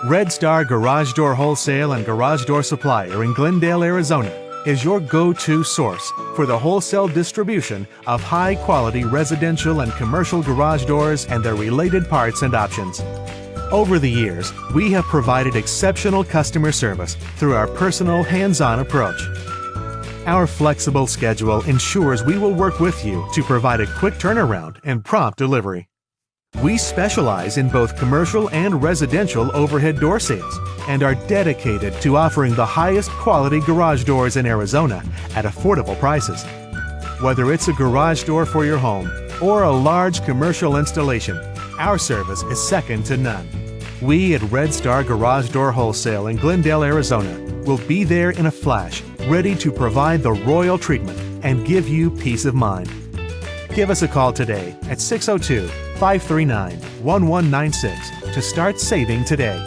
Red Star Garage Door Wholesale and Garage Door Supplier in Glendale, Arizona is your go-to source for the wholesale distribution of high-quality residential and commercial garage doors and their related parts and options. Over the years, we have provided exceptional customer service through our personal, hands-on approach. Our flexible schedule ensures we will work with you to provide a quick turnaround and prompt delivery. We specialize in both commercial and residential overhead door sales and are dedicated to offering the highest quality garage doors in Arizona at affordable prices. Whether it's a garage door for your home or a large commercial installation, our service is second to none. We at Red Star Garage Door Wholesale in Glendale, Arizona will be there in a flash, ready to provide the royal treatment and give you peace of mind. Give us a call today at 602-539-1196 to start saving today.